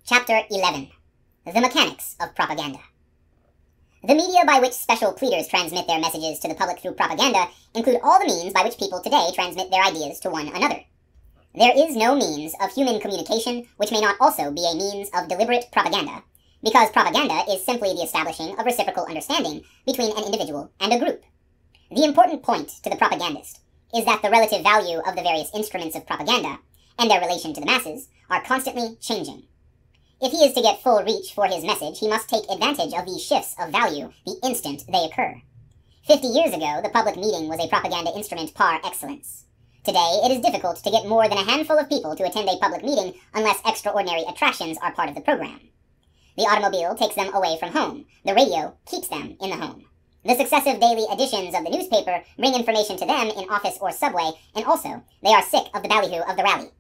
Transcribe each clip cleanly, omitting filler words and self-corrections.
Chapter 11. The Mechanics of Propaganda. The media by which special pleaders transmit their messages to the public through propaganda include all the means by which people today transmit their ideas to one another. There is no means of human communication which may not also be a means of deliberate propaganda, because propaganda is simply the establishing of reciprocal understanding between an individual and a group. The important point to the propagandist is that the relative value of the various instruments of propaganda and their relation to the masses are constantly changing. If he is to get full reach for his message, he must take advantage of these shifts of value the instant they occur. 50 years ago, the public meeting was a propaganda instrument par excellence. Today, it is difficult to get more than a handful of people to attend a public meeting unless extraordinary attractions are part of the program. The automobile takes them away from home. The radio keeps them in the home. The successive daily editions of the newspaper bring information to them in office or subway, and also, they are sick of the ballyhoo of the rally.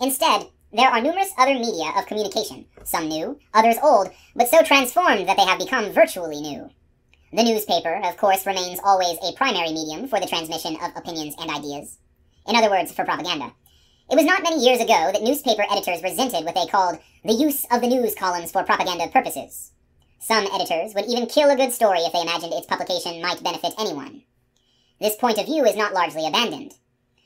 Instead, there are numerous other media of communication, some new, others old, but so transformed that they have become virtually new. The newspaper, of course, remains always a primary medium for the transmission of opinions and ideas. In other words, for propaganda. It was not many years ago that newspaper editors resented what they called the use of the news columns for propaganda purposes. Some editors would even kill a good story if they imagined its publication might benefit anyone. This point of view is not largely abandoned.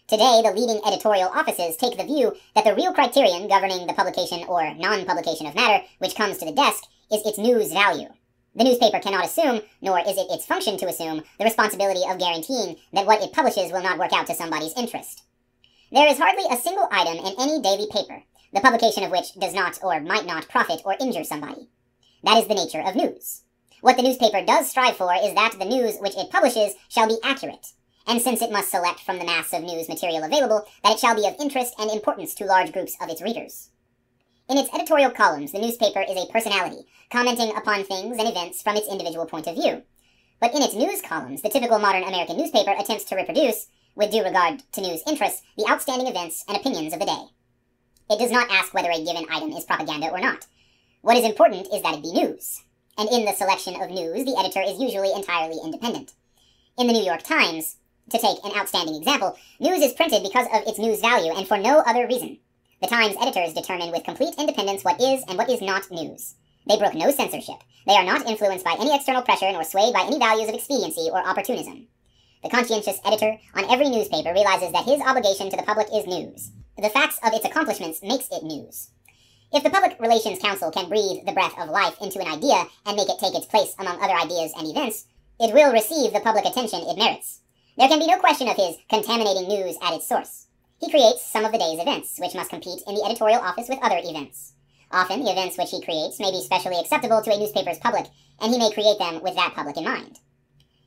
Today, the leading editorial offices take the view that the real criterion governing the publication or non-publication of matter which comes to the desk is its news value. The newspaper cannot assume, nor is it its function to assume, the responsibility of guaranteeing that what it publishes will not work out to somebody's interest. There is hardly a single item in any daily paper, the publication of which does not or might not profit or injure somebody. That is the nature of news. What the newspaper does strive for is that the news which it publishes shall be accurate, and since it must select from the mass of news material available, that it shall be of interest and importance to large groups of its readers. In its editorial columns, the newspaper is a personality, commenting upon things and events from its individual point of view. But in its news columns, the typical modern American newspaper attempts to reproduce, with due regard to news interests, the outstanding events and opinions of the day. It does not ask whether a given item is propaganda or not. What is important is that it be news. And in the selection of news, the editor is usually entirely independent. In the New York Times, to take an outstanding example, news is printed because of its news value and for no other reason. The Times editors determine with complete independence what is and what is not news. They brook no censorship. They are not influenced by any external pressure nor swayed by any values of expediency or opportunism. The conscientious editor on every newspaper realizes that his obligation to the public is news. The facts of its accomplishments makes it news. If the Public Relations Council can breathe the breath of life into an idea and make it take its place among other ideas and events, it will receive the public attention it merits. There can be no question of his contaminating news at its source. He creates some of the day's events, which must compete in the editorial office with other events. Often, the events which he creates may be specially acceptable to a newspaper's public, and he may create them with that public in mind.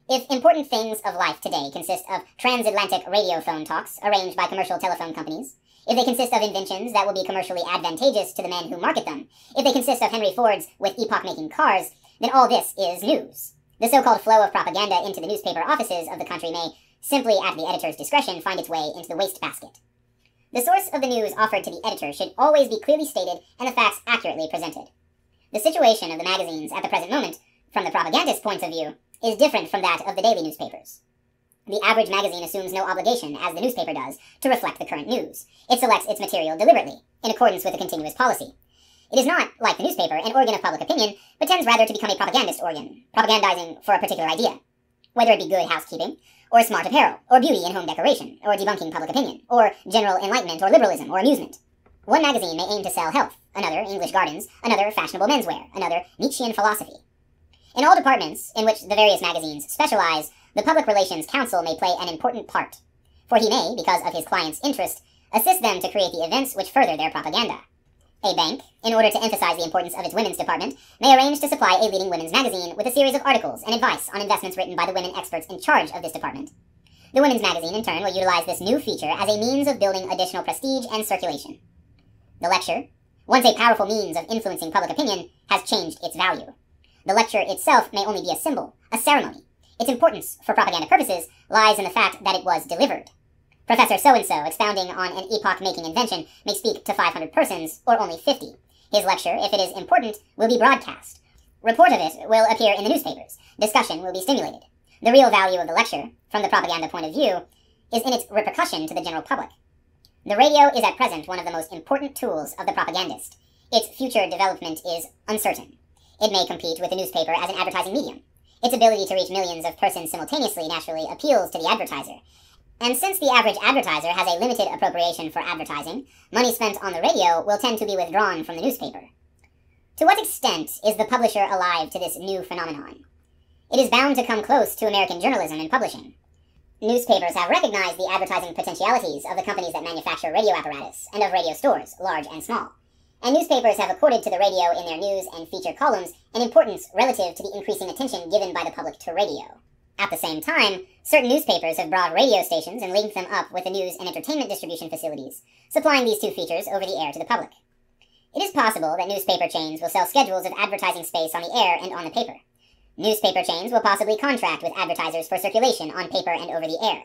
If important things of life today consist of transatlantic radio phone talks arranged by commercial telephone companies, if they consist of inventions that will be commercially advantageous to the men who market them, if they consist of Henry Fords with epoch-making cars, then all this is news. The so-called flow of propaganda into the newspaper offices of the country may, simply at the editor's discretion, find its way into the wastebasket. The source of the news offered to the editor should always be clearly stated and the facts accurately presented. The situation of the magazines at the present moment, from the propagandist's point of view, is different from that of the daily newspapers. The average magazine assumes no obligation, as the newspaper does, to reflect the current news. It selects its material deliberately, in accordance with a continuous policy. It is not, like the newspaper, an organ of public opinion, but tends rather to become a propagandist organ, propagandizing for a particular idea, whether it be good housekeeping, or smart apparel, or beauty in home decoration, or debunking public opinion, or general enlightenment or liberalism or amusement. One magazine may aim to sell health, another English gardens, another fashionable menswear, another Nietzschean philosophy. In all departments in which the various magazines specialize, the Public Relations Council may play an important part, for he may, because of his client's interest, assist them to create the events which further their propaganda. A bank, in order to emphasize the importance of its women's department, may arrange to supply a leading women's magazine with a series of articles and advice on investments written by the women experts in charge of this department. The women's magazine, in turn, will utilize this new feature as a means of building additional prestige and circulation. The lecture, once a powerful means of influencing public opinion, has changed its value. The lecture itself may only be a symbol, a ceremony. Its importance, for propaganda purposes, lies in the fact that it was delivered. Professor so-and-so, expounding on an epoch-making invention, may speak to 500 persons, or only 50. His lecture, if it is important, will be broadcast. Report of it will appear in the newspapers. Discussion will be stimulated. The real value of the lecture, from the propaganda point of view, is in its repercussion to the general public. The radio is at present one of the most important tools of the propagandist. Its future development is uncertain. It may compete with the newspaper as an advertising medium. Its ability to reach millions of persons simultaneously naturally appeals to the advertiser. And since the average advertiser has a limited appropriation for advertising, money spent on the radio will tend to be withdrawn from the newspaper. To what extent is the publisher alive to this new phenomenon? It is bound to come close to American journalism and publishing. Newspapers have recognized the advertising potentialities of the companies that manufacture radio apparatus and of radio stores, large and small. And newspapers have accorded to the radio in their news and feature columns an importance relative to the increasing attention given by the public to radio. At the same time, certain newspapers have brought radio stations and linked them up with the news and entertainment distribution facilities, supplying these two features over the air to the public. It is possible that newspaper chains will sell schedules of advertising space on the air and on the paper. Newspaper chains will possibly contract with advertisers for circulation on paper and over the air.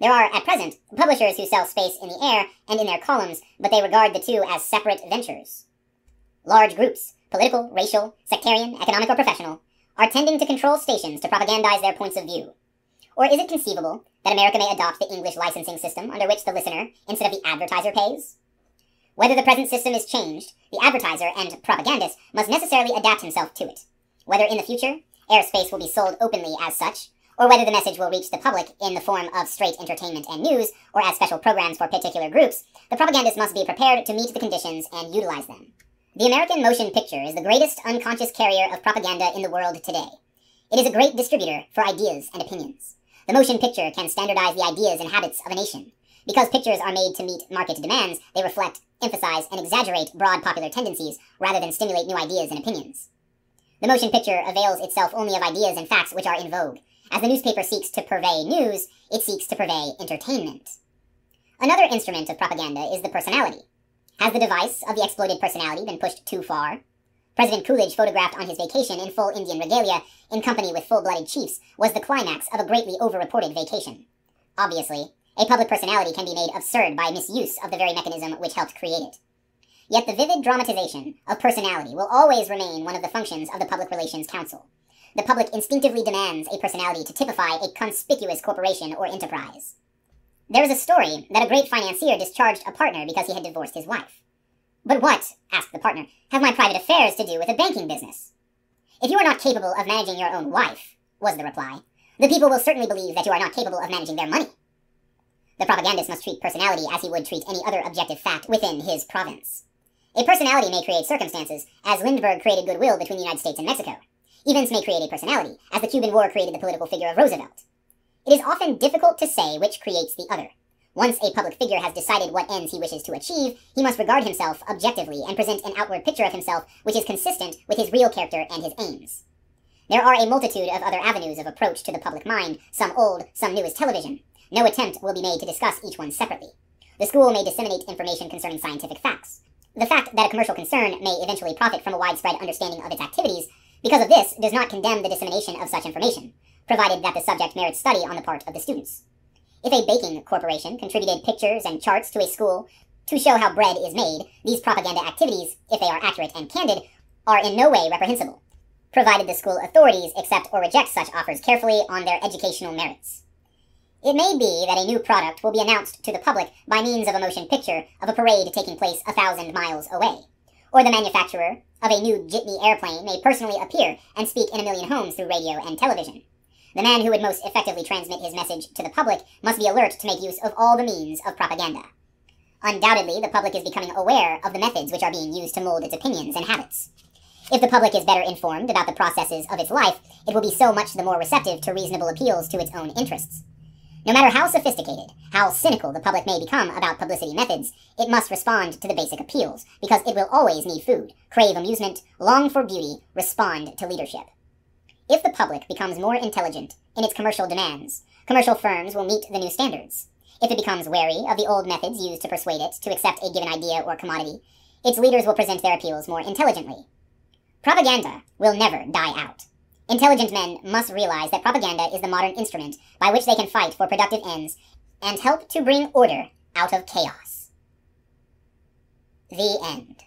There are, at present, publishers who sell space in the air and in their columns, but they regard the two as separate ventures. Large groups, political, racial, sectarian, economic, or professional, are tending to control stations to propagandize their points of view. Or is it conceivable that America may adopt the English licensing system under which the listener, instead of the advertiser, pays? Whether the present system is changed, the advertiser and propagandist must necessarily adapt himself to it. Whether in the future, airspace will be sold openly as such, or whether the message will reach the public in the form of straight entertainment and news, or as special programs for particular groups, the propagandist must be prepared to meet the conditions and utilize them. The American motion picture is the greatest unconscious carrier of propaganda in the world today. It is a great distributor for ideas and opinions. The motion picture can standardize the ideas and habits of a nation. Because pictures are made to meet market demands, they reflect, emphasize, and exaggerate broad popular tendencies rather than stimulate new ideas and opinions. The motion picture avails itself only of ideas and facts which are in vogue. As the newspaper seeks to purvey news, it seeks to purvey entertainment. Another instrument of propaganda is the personality. Has the device of the exploited personality been pushed too far? President Coolidge, photographed on his vacation in full Indian regalia, in company with full-blooded chiefs, was the climax of a greatly over-reported vacation. Obviously, a public personality can be made absurd by misuse of the very mechanism which helped create it. Yet the vivid dramatization of personality will always remain one of the functions of the Public Relations Council. The public instinctively demands a personality to typify a conspicuous corporation or enterprise. There is a story that a great financier discharged a partner because he had divorced his wife. "But what," asked the partner, "have my private affairs to do with a banking business?" "If you are not capable of managing your own wife," was the reply, "the people will certainly believe that you are not capable of managing their money." The propagandist must treat personality as he would treat any other objective fact within his province. A personality may create circumstances, as Lindbergh created goodwill between the United States and Mexico. Events may create a personality, as the Cuban War created the political figure of Roosevelt. It is often difficult to say which creates the other. Once a public figure has decided what ends he wishes to achieve, he must regard himself objectively and present an outward picture of himself which is consistent with his real character and his aims. There are a multitude of other avenues of approach to the public mind, some old, some new as television. No attempt will be made to discuss each one separately. The school may disseminate information concerning scientific facts. The fact that a commercial concern may eventually profit from a widespread understanding of its activities, because of this, does not condemn the dissemination of such information, provided that the subject merits study on the part of the students. If a baking corporation contributed pictures and charts to a school to show how bread is made, these propaganda activities, if they are accurate and candid, are in no way reprehensible, provided the school authorities accept or reject such offers carefully on their educational merits. It may be that a new product will be announced to the public by means of a motion picture of a parade taking place 1,000 miles away, or the manufacturer of a new jitney airplane may personally appear and speak in 1,000,000 homes through radio and television. The man who would most effectively transmit his message to the public must be alert to make use of all the means of propaganda. Undoubtedly, the public is becoming aware of the methods which are being used to mold its opinions and habits. If the public is better informed about the processes of its life, it will be so much the more receptive to reasonable appeals to its own interests. No matter how sophisticated, how cynical the public may become about publicity methods, it must respond to the basic appeals, because it will always need food, crave amusement, long for beauty, respond to leadership. If the public becomes more intelligent in its commercial demands, commercial firms will meet the new standards. If it becomes wary of the old methods used to persuade it to accept a given idea or commodity, its leaders will present their appeals more intelligently. Propaganda will never die out. Intelligent men must realize that propaganda is the modern instrument by which they can fight for productive ends and help to bring order out of chaos. The end.